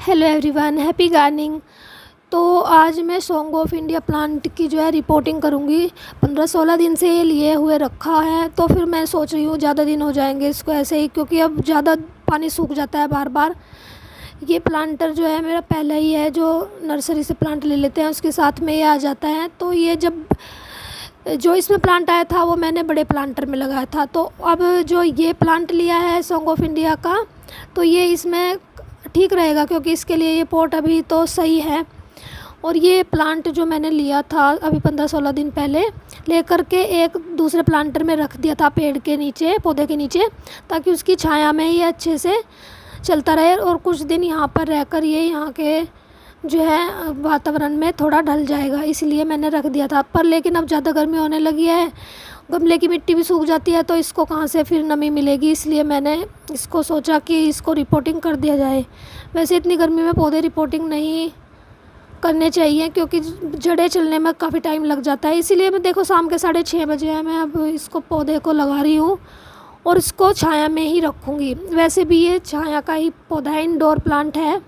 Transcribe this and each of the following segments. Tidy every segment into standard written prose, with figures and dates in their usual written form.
Hello everyone, happy gardening. तो आज मैं सॉन्ग ऑफ इंडिया प्लांट की जो है रिपोर्टिंग करूँगी। 15-16 दिन से ये लिए हुए रखा है, तो फिर मैं सोच रही हूँ ज़्यादा दिन हो जाएंगे इसको ऐसे ही, क्योंकि अब ज़्यादा पानी सूख जाता है बार बार। ये प्लांटर जो है मेरा पहला ही है, जो नर्सरी से प्लांट ले लेते हैं उसके साथ में ये आ जाता है। तो ये जब जो इसमें प्लांट आया था वो मैंने बड़े प्लांटर में लगाया था, तो अब जो ये प्लांट लिया है सॉन्ग ऑफ इंडिया का, तो ये इसमें ठीक रहेगा क्योंकि इसके लिए ये पॉट अभी तो सही है। और ये प्लांट जो मैंने लिया था अभी 15-16 दिन पहले लेकर के एक दूसरे प्लांटर में रख दिया था पेड़ के नीचे, पौधे के नीचे, ताकि उसकी छाया में ये अच्छे से चलता रहे और कुछ दिन यहाँ पर रहकर ये यहाँ के जो है वातावरण में थोड़ा ढल जाएगा, इसलिए मैंने रख दिया था। पर लेकिन अब ज़्यादा गर्मी होने लगी है, गमले की मिट्टी भी सूख जाती है, तो इसको कहाँ से फिर नमी मिलेगी, इसलिए मैंने इसको सोचा कि इसको रिपोर्टिंग कर दिया जाए। वैसे इतनी गर्मी में पौधे रिपोर्टिंग नहीं करने चाहिए क्योंकि जड़ें चलने में काफ़ी टाइम लग जाता है, इसीलिए मैं देखो शाम के 6:30 बजे है, मैं अब इसको पौधे को लगा रही हूँ और इसको छाया में ही रखूँगी। वैसे भी ये छाया का ही पौधा है, इंडोर प्लांट है।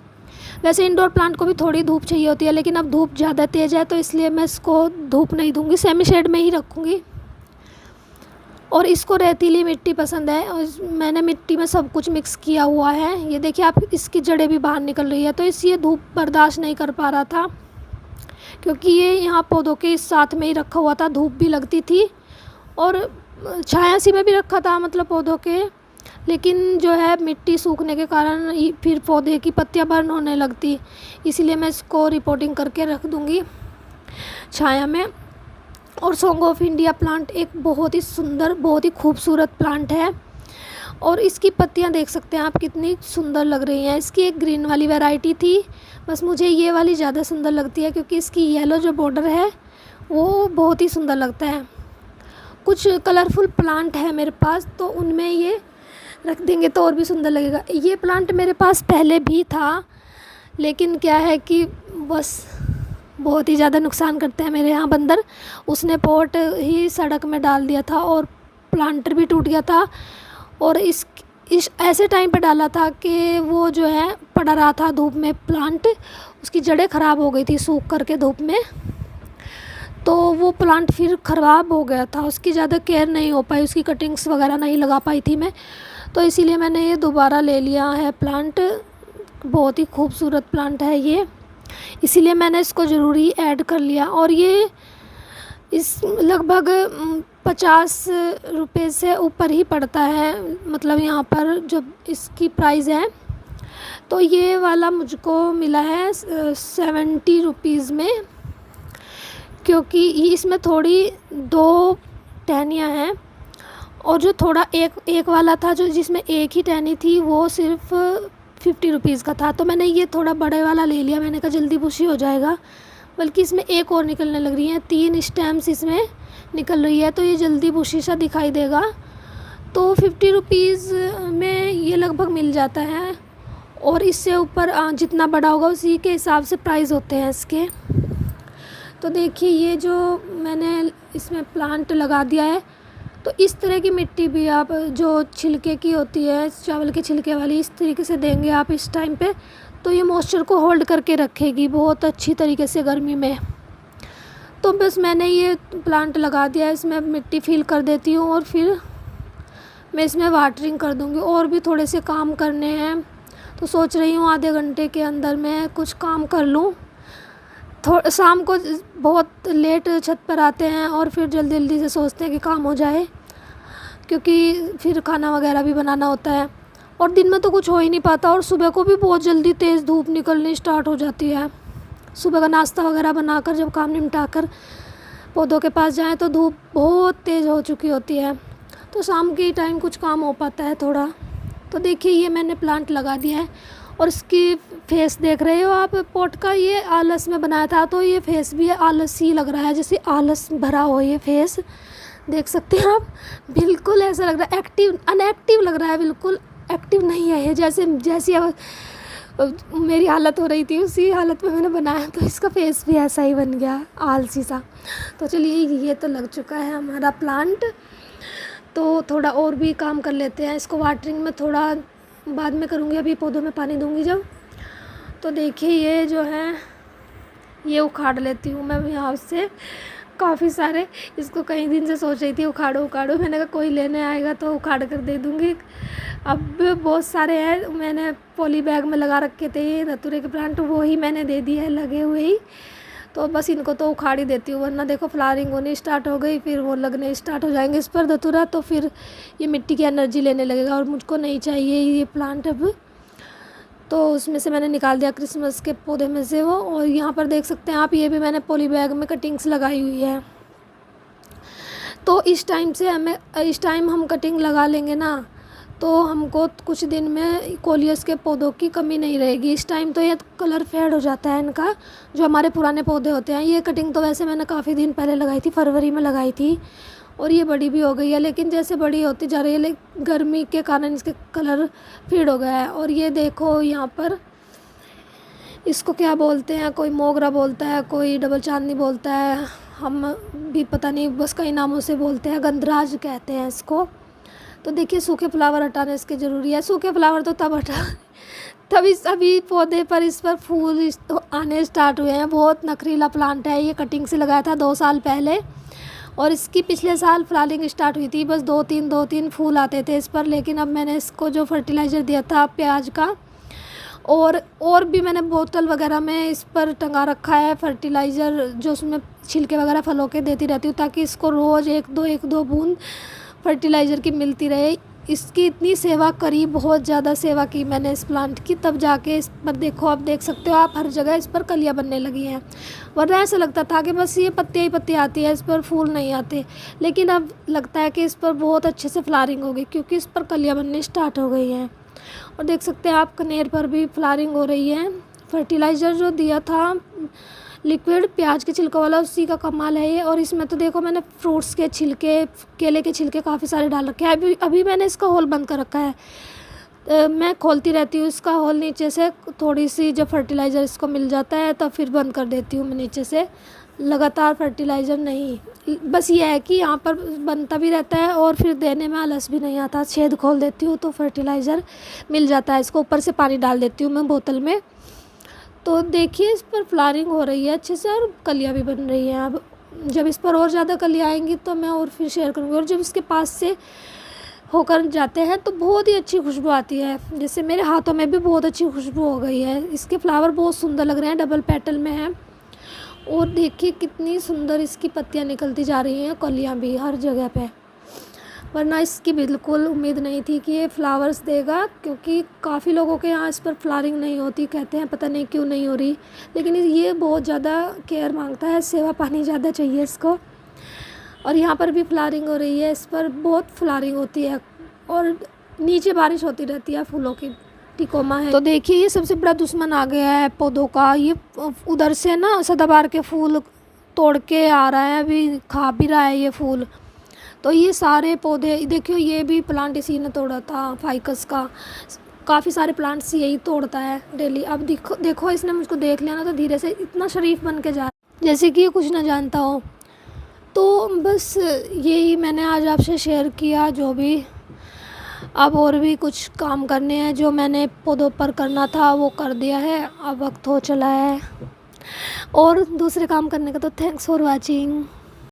वैसे इंडोर प्लांट को भी थोड़ी धूप चाहिए होती है, लेकिन अब धूप ज़्यादा तेज़ है तो इसलिए मैं इसको धूप नहीं दूँगी, सेमी शेड में ही रखूँगी। और इसको रेतीली मिट्टी पसंद है और मैंने मिट्टी में सब कुछ मिक्स किया हुआ है। ये देखिए आप, इसकी जड़ें भी बाहर निकल रही है, तो ये धूप बर्दाश्त नहीं कर पा रहा था क्योंकि ये यहाँ पौधों के साथ में ही रखा हुआ था, धूप भी लगती थी और छाया सी में भी रखा था मतलब पौधों के, लेकिन जो है मिट्टी सूखने के कारण फिर पौधे की पत्तियाँ बर्न होने लगती, इसीलिए मैं इसको रिपोर्टिंग करके रख दूँगी छाया में। और सॉन्ग ऑफ इंडिया प्लांट एक बहुत ही सुंदर, बहुत ही खूबसूरत प्लांट है और इसकी पत्तियां देख सकते हैं आप कितनी सुंदर लग रही हैं। इसकी एक ग्रीन वाली वैरायटी थी, बस मुझे ये वाली ज़्यादा सुंदर लगती है क्योंकि इसकी येलो जो बॉर्डर है वो बहुत ही सुंदर लगता है। कुछ कलरफुल प्लांट है मेरे पास, तो उनमें ये रख देंगे तो और भी सुंदर लगेगा। ये प्लांट मेरे पास पहले भी था, लेकिन क्या है कि बस बहुत ही ज़्यादा नुकसान करते हैं मेरे यहाँ बंदर। उसने पॉट ही सड़क में डाल दिया था और प्लांटर भी टूट गया था, और इस ऐसे टाइम पे डाला था कि वो जो है पड़ा रहा था धूप में, प्लांट उसकी जड़ें ख़राब हो गई थी सूख करके धूप में, तो वो प्लांट फिर ख़राब हो गया था। उसकी ज़्यादा केयर नहीं हो पाई, उसकी कटिंग्स वगैरह नहीं लगा पाई थी मैं, तो इसीलिए मैंने ये दोबारा ले लिया है प्लांट। बहुत ही खूबसूरत प्लांट है ये, इसीलिए मैंने इसको ज़रूरी ऐड कर लिया। और ये इस लगभग 50 रुपये से ऊपर ही पड़ता है, मतलब यहाँ पर जो इसकी प्राइस है। तो ये वाला मुझको मिला है 70 रुपीज़ में, क्योंकि इसमें थोड़ी 2 टहनियाँ हैं और जो थोड़ा एक वाला था जो जिसमें एक ही टहनी थी वो सिर्फ 50 रुपीज़ का था, तो मैंने ये थोड़ा बड़े वाला ले लिया। मैंने कहा जल्दी बुशी हो जाएगा, बल्कि इसमें एक और निकलने लग रही हैं, 3 स्टेम्स इसमें निकल रही है, तो ये जल्दी बुशी सा दिखाई देगा। तो 50 रुपीज़ में ये लगभग मिल जाता है, और इससे ऊपर जितना बड़ा होगा उसी के हिसाब से प्राइस होते हैं इसके। तो देखिए ये जो मैंने इसमें प्लांट लगा दिया है, तो इस तरह की मिट्टी भी आप जो छिलके की होती है, चावल के छिलके वाली, इस तरीके से देंगे आप इस टाइम पे, तो ये मॉइस्चर को होल्ड करके रखेगी बहुत अच्छी तरीके से गर्मी में। तो बस मैंने ये प्लांट लगा दिया है, इसमें मिट्टी फिल कर देती हूँ और फिर मैं इसमें वाटरिंग कर दूँगी। और भी थोड़े से काम करने हैं, तो सोच रही हूँ आधे घंटे के अंदर मैं कुछ काम कर लूँ। शाम को बहुत लेट छत पर आते हैं और फिर जल्दी जल्दी से सोचते हैं कि काम हो जाए, क्योंकि फिर खाना वगैरह भी बनाना होता है, और दिन में तो कुछ हो ही नहीं पाता। और सुबह को भी बहुत जल्दी तेज़ धूप निकलनी स्टार्ट हो जाती है। सुबह का नाश्ता वगैरह बनाकर जब काम निपटा कर पौधों के पास जाएं तो धूप बहुत तेज़ हो चुकी होती है, तो शाम के टाइम कुछ काम हो पाता है थोड़ा। तो देखिए ये मैंने प्लांट लगा दिया है और इसकी फेस देख रहे हो आप, पॉट का ये आलस में बनाया था, तो ये फेस भी आलस ही लग रहा है, जैसे आलस भरा हो ये फेस, देख सकते हैं आप। बिल्कुल ऐसा लग रहा है एक्टिव, अनएक्टिव लग रहा है, बिल्कुल एक्टिव नहीं है ये। जैसी अब मेरी हालत हो रही थी उसी हालत में मैंने बनाया, तो इसका फेस भी ऐसा ही बन गया, आलसी सा। तो चलिए ये तो लग चुका है हमारा प्लांट, तो थोड़ा और भी काम कर लेते हैं। इसको वाटरिंग में थोड़ा बाद में करूँगी, अभी पौधों में पानी दूँगी जब। तो देखिए ये जो है ये उखाड़ लेती हूँ मैं यहाँ से काफ़ी सारे। इसको कई दिन से सोच रही थी उखाड़ो उखाड़ो, मैंने कहा कोई लेने आएगा तो उखाड़ कर दे दूँगी। अब बहुत सारे हैं, मैंने पॉली बैग में लगा रखे थे ये धतूरे के प्लांट, वो ही मैंने दे दिए हैं लगे हुए ही। तो बस इनको तो उखाड़ ही देती हूँ, वरना देखो फ्लावरिंग होनी स्टार्ट हो गई, फिर वो लगने स्टार्ट हो जाएंगे इस पर धतूरा, तो फिर ये मिट्टी की एनर्जी लेने लगेगा और मुझको नहीं चाहिए ये प्लांट अब। तो उसमें से मैंने निकाल दिया क्रिसमस के पौधे में से वो। और यहाँ पर देख सकते हैं आप, ये भी मैंने पॉली बैग में कटिंग्स लगाई हुई है। तो इस टाइम हम कटिंग लगा लेंगे ना, तो हमको कुछ दिन में कोलियस के पौधों की कमी नहीं रहेगी। इस टाइम तो ये कलर फेड हो जाता है इनका, जो हमारे पुराने पौधे होते हैं। ये कटिंग तो वैसे मैंने काफ़ी दिन पहले लगाई थी, फरवरी में लगाई थी, और ये बड़ी भी हो गई है। लेकिन जैसे बड़ी होती जा रही है, गर्मी के कारण इसके कलर फेड हो गया है। और ये देखो यहाँ पर इसको क्या बोलते हैं, कोई मोगरा बोलता है, कोई डबल चांदनी बोलता है, हम भी पता नहीं, बस कई नामों से बोलते हैं, गंधराज कहते हैं इसको। तो देखिए सूखे फ्लावर हटाने इसके ज़रूरी है। सूखे फ्लावर तो तब हटा तभी सभी पौधे पर इस पर फूल आने स्टार्ट हुए हैं। बहुत नखरीला प्लांट है, ये कटिंग से लगाया था 2 साल पहले, और इसकी पिछले साल फ्लावरिंग स्टार्ट हुई थी। बस दो तीन फूल आते थे इस पर। लेकिन अब मैंने इसको जो फर्टिलाइज़र दिया था प्याज का, और भी मैंने बोतल वगैरह में इस पर टंगा रखा है फर्टिलाइज़र, जो उसमें छिलके वगैरह फलों के देती रहती हूँ, ताकि इसको रोज़ एक दो बूंद फर्टिलाइज़र की मिलती रहे। इसकी इतनी सेवा करी, बहुत ज़्यादा सेवा की मैंने इस प्लांट की, तब जाके इस पर देखो, आप देख सकते हो आप, हर जगह इस पर कलियाँ बनने लगी हैं। वरना ऐसा लगता था कि बस ये पत्तियाँ ही पत्तियाँ आती है, इस पर फूल नहीं आते। लेकिन अब लगता है कि इस पर बहुत अच्छे से फ्लावरिंग हो गई, क्योंकि इस पर कलियाँ बनने स्टार्ट हो गई हैं। और देख सकते हैं आप, कनेर पर भी फ्लावरिंग हो रही है। फर्टिलाइज़र जो दिया था लिक्विड प्याज के छिलकों वाला, उसी का कमाल है ये। और इसमें तो देखो मैंने फ्रूट्स के छिलके, केले के छिलके काफ़ी सारे डाल रखे हैं। अभी मैंने इसका होल बंद कर रखा है। मैं खोलती रहती हूँ इसका होल नीचे से, थोड़ी सी जब फर्टिलाइज़र इसको मिल जाता है तब फिर बंद कर देती हूँ मैं नीचे से। लगातार फर्टिलाइज़र नहीं, बस ये है कि यहाँ पर बनता भी रहता है और फिर देने में आलस भी नहीं आता। छेद खोल देती हूँ तो फर्टिलाइज़र मिल जाता है। इसको ऊपर से पानी डाल देती हूँ मैं बोतल में। तो देखिए इस पर फ्लावरिंग हो रही है अच्छे से, और कलियाँ भी बन रही हैं। अब जब इस पर और ज़्यादा कलियाँ आएंगी तो मैं और फिर शेयर करूँगी। और जब इसके पास से होकर जाते हैं तो बहुत ही अच्छी खुशबू आती है। जैसे मेरे हाथों में भी बहुत अच्छी खुशबू हो गई है। इसके फ्लावर बहुत सुंदर लग रहे हैं, डबल पेटल में है। और देखिए कितनी सुंदर इसकी पत्तियाँ निकलती जा रही हैं, कलियाँ भी हर जगह पे। वरना इसकी बिल्कुल उम्मीद नहीं थी कि ये फ्लावर्स देगा, क्योंकि काफ़ी लोगों के यहाँ इस पर फ्लावरिंग नहीं होती, कहते हैं पता नहीं क्यों नहीं हो रही। लेकिन ये बहुत ज़्यादा केयर मांगता है, सेवा पानी ज़्यादा चाहिए इसको। और यहाँ पर भी फ्लावरिंग हो रही है, इस पर बहुत फ्लावरिंग होती है, और नीचे बारिश होती रहती है फूलों की। टिकोमा है। तो देखिए ये सबसे बड़ा दुश्मन आ गया है पौधों का। ये उधर से ना सदाबहार के फूल तोड़ के आ रहा है, अभी खा भी रहा है ये फूल। तो ये सारे पौधे देखियो, ये भी प्लांट इसी ने तोड़ा था, फाइकस का। काफ़ी सारे प्लांट्स यही तोड़ता है डेली। अब देखो इसने मुझको देख लिया ना, तो धीरे से इतना शरीफ बन के जा रहा है जैसे कि ये कुछ ना जानता हो। तो बस यही मैंने आज आपसे शेयर किया, जो भी। अब और भी कुछ काम करने हैं, जो मैंने पौधों पर करना था वो कर दिया है। अब वक्त हो चला है और दूसरे काम करने का। तो थैंक्स फॉर वॉचिंग।